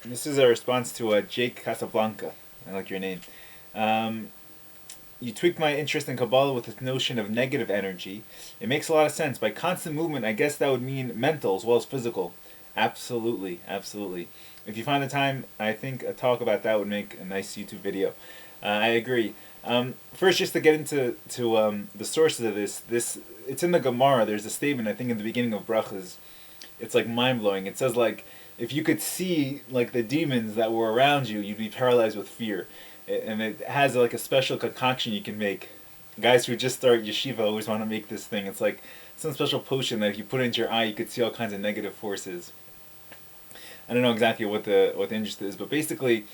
This is a response to Jake Casablanca. I like your name. Um, you tweaked my interest in Kabbalah with this notion of negative energy. It makes a lot of sense. By constant movement, I guess that would mean mental as well as physical. Absolutely, absolutely. If you find the time, I think a talk about that would make a nice YouTube video. I agree. First, just to get into the sources of this it's in the Gemara. There's a statement I think in the beginning of Brachas. It's like mind blowing. It says like if you could see like the demons that were around you, you'd be paralyzed with fear. And it has like a special concoction you can make. Guys who just start yeshiva always want to make this thing. It's like some special potion that if you put it into your eye, you could see all kinds of negative forces. I don't know exactly what the interest is, but basically,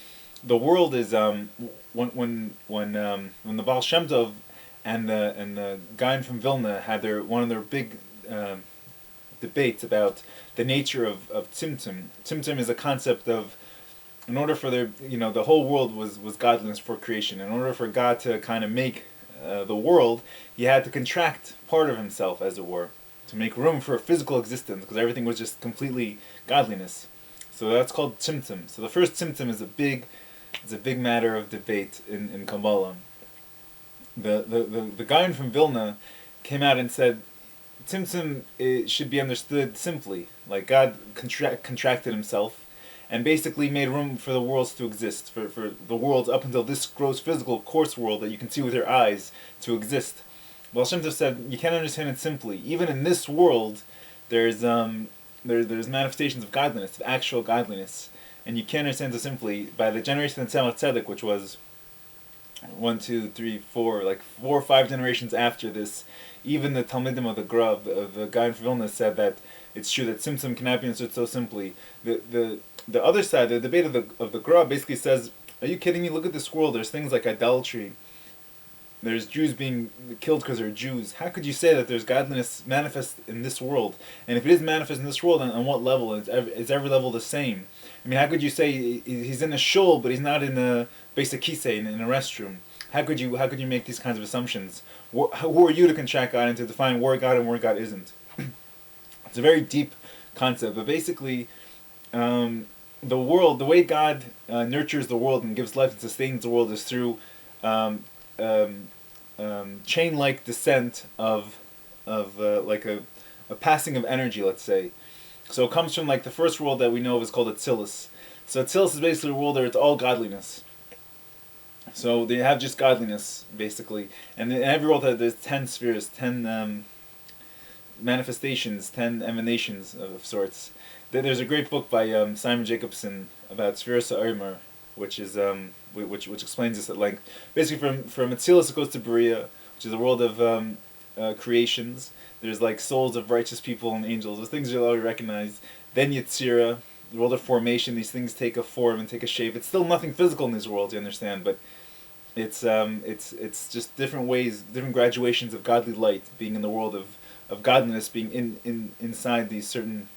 the world is when the Baal Shem Tov and the guy from Vilna had their one of their big debates about the nature of tzimtzum. Tzimtzum is a concept of in order for the whole world was godliness for creation. In order for God to kind of make the world, he had to contract part of himself, as it were, to make room for a physical existence, because everything was just completely godliness. So that's called tzimtzum. So the first tzimtzum is a big matter of debate in Kabbalah. The guy from Vilna came out and said Tzimtzum it should be understood simply, like God contracted himself and basically made room for the worlds to exist, for the worlds up until this gross physical coarse world that you can see with your eyes to exist. Baal Shem Tov said you can't understand it simply. Even in this world, there's there's manifestations of godliness, of actual godliness, and you can't understand it simply by the generation of Tzemach Tzedek, which was one, two, three, four, like 4 or 5 generations after this, even the Talmidim of the Gra, of the guy in Vilna, said that it's true that Tzimtzum cannot be understood so simply. The other side, the debate of the Gra, basically says, "Are you kidding me? Look at this world. There's things like idolatry. There's Jews being killed because they're Jews. How could you say that there's godliness manifest in this world? And if it is manifest in this world, on what level? Is every level the same? I mean, how could you say he's in a shul, but he's not in a basic kisei in a restroom? How could you make these kinds of assumptions? Who are you to contract God and to define where God and where God isn't? It's a very deep concept, but basically, the world, the way God nurtures the world and gives life and sustains the world is through um, um, chain-like descent of like a passing of energy, let's say. So it comes from like the first world that we know of is called Atzilus. So Atzilus is basically a world where it's all godliness. So they have just godliness basically, and in every world there's 10 spheres, 10 manifestations, 10 emanations of sorts. There's a great book by Simon Jacobson about Spheres Ha'omer, which is which explains this at length. Basically, from Atzilus it goes to Berea, which is a world of creations. There's like souls of righteous people and angels. Those things you'll already recognize. Then Yetzirah, the world of formation. These things take a form and take a shape. It's still nothing physical in these worlds, you understand, but it's just different ways, different graduations of godly light being in the world of godliness, being inside these certain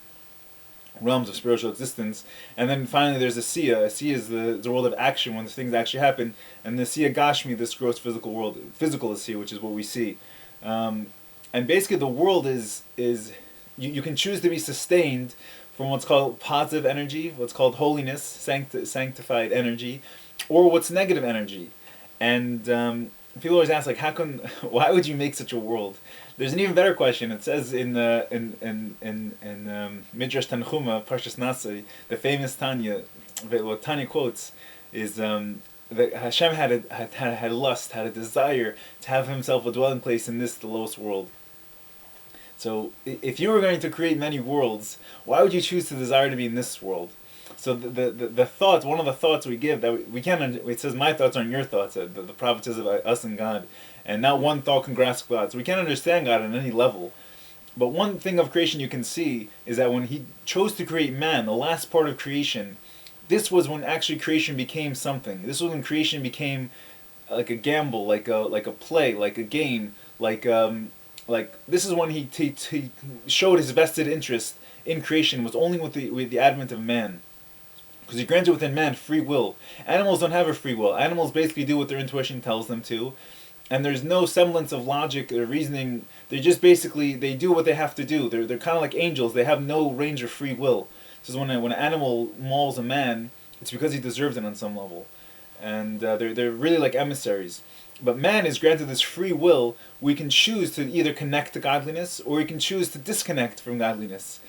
realms of spiritual existence. And then finally there's Asiya. Asiya is the world of action when things actually happen. And the Asiya Gashmi, this gross physical world, physical Asiya, which is what we see. And basically the world is you can choose to be sustained from what's called positive energy, what's called holiness, sanctified energy, or what's negative energy. And people always ask, like, why would you make such a world? There's an even better question. It says in Midrash Tanchuma, Parshas Nasai, the famous Tanya, what Tanya quotes is that Hashem had lust, had a desire to have himself a dwelling place in this, the lowest world. So if you were going to create many worlds, why would you choose to desire to be in this world? So the thought, one of the thoughts we give that we can't, it says my thoughts aren't your thoughts. The prophet says about us and God, and not one thought can grasp God. So we can't understand God on any level. But one thing of creation you can see is that when he chose to create man, the last part of creation, this was when actually creation became something. This was when creation became like a gamble, like a play, like a game, like this is when he showed his vested interest in creation was only with the advent of man. Because he granted within man free will. Animals don't have a free will. Animals basically do what their intuition tells them to, and there's no semblance of logic or reasoning. They just basically they do what they have to do. They're kind of like angels. They have no range of free will. This is when an animal mauls a man. it's because he deserves it on some level. And they're really like emissaries. But man is granted this free will. We can choose to either connect to godliness, or we can choose to disconnect from godliness,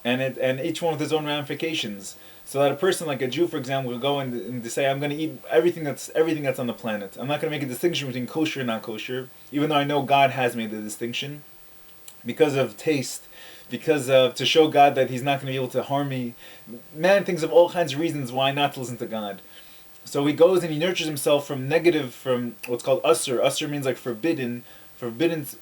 and each one with its own ramifications. So that a person like a Jew, for example, will go and to say, I'm going to eat everything that's on the planet. I'm not going to make a distinction between kosher and not kosher, even though I know God has made the distinction, because of taste, because of to show God that He's not going to be able to harm me. Man thinks of all kinds of reasons why not to listen to God. So he goes and he nurtures himself from what's called usr. Usr means like forbidden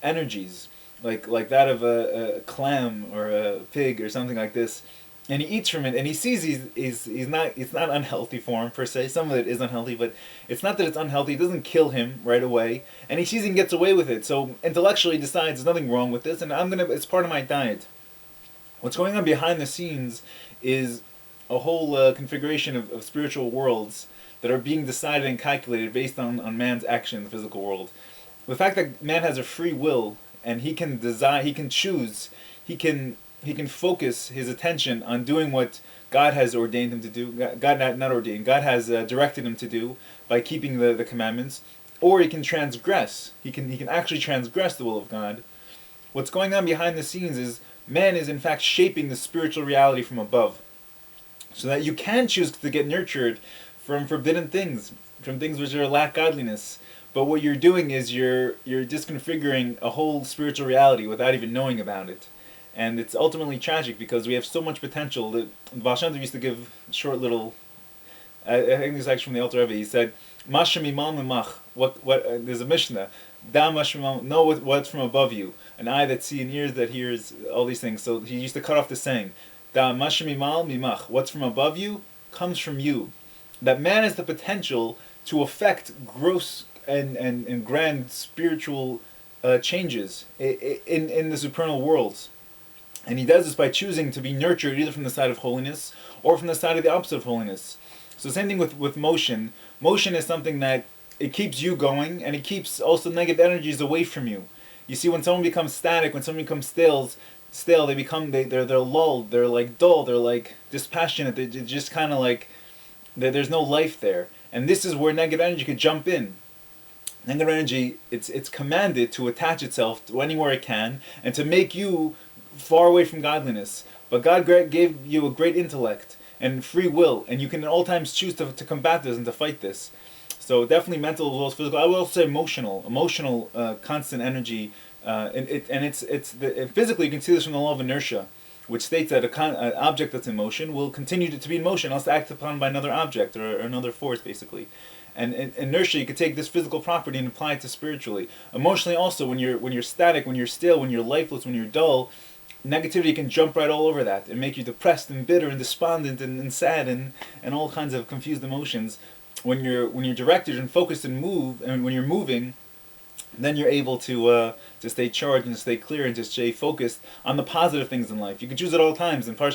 energies, like that of a clam or a pig or something like this. And he eats from it, and he sees he's not, it's not unhealthy for him per se. Some of it is unhealthy, but it's not that it's unhealthy. It doesn't kill him right away, and he sees he gets away with it. So intellectually he decides there's nothing wrong with this, and it's part of my diet. What's going on behind the scenes is a whole configuration of spiritual worlds that are being decided and calculated based on man's action in the physical world. The fact that man has a free will and he can design, he can choose, he can focus his attention on doing what God has ordained him to do. God not ordained. God has directed him to do by keeping the commandments, or he can transgress. He can actually transgress the will of God. What's going on behind the scenes is man is in fact shaping the spiritual reality from above, so that you can choose to get nurtured from forbidden things, from things which are lack godliness. But what you're doing is you're disconfiguring a whole spiritual reality without even knowing about it. And it's ultimately tragic because we have so much potential. The Baal Shem Tov used to give short little, I think this is actually from the Alter Rebbe. He said, "Mashem imal memach." There's a Mishnah. Da mashem imal. Know what's from above you. An eye that sees and ears that hears, all these things. So he used to cut off the saying, "Da mashem imal mimach." What's from above you comes from you. That man has the potential to affect gross and grand spiritual changes in the supernal worlds. And he does this by choosing to be nurtured either from the side of holiness or from the side of the opposite of holiness. So same thing with motion. Motion is something that it keeps you going, and it keeps also negative energies away from you. You see, when someone becomes static, when someone becomes stale, they're lulled, they're like dull, they're like dispassionate, they're just kind of like, there's no life there. And this is where negative energy could jump in. Negative energy, it's commanded to attach itself to anywhere it can and to make you far away from godliness. But God gave you a great intellect and free will, and you can at all times choose to combat this and to fight this. So definitely mental as well as physical. I will also say emotional, constant energy, physically you can see this from the law of inertia, which states that an object that's in motion will continue to be in motion unless acted upon by another object or another force, basically. And inertia, you could take this physical property and apply it to spiritually. Emotionally, also, when you're static, when you're still, when you're lifeless, when you're dull, negativity can jump right all over that and make you depressed and bitter and despondent and sad and all kinds of confused emotions. When you're directed and focused and when you're moving, then you're able to stay charged and to stay clear and to stay focused on the positive things in life. You can choose at all times. In Parshat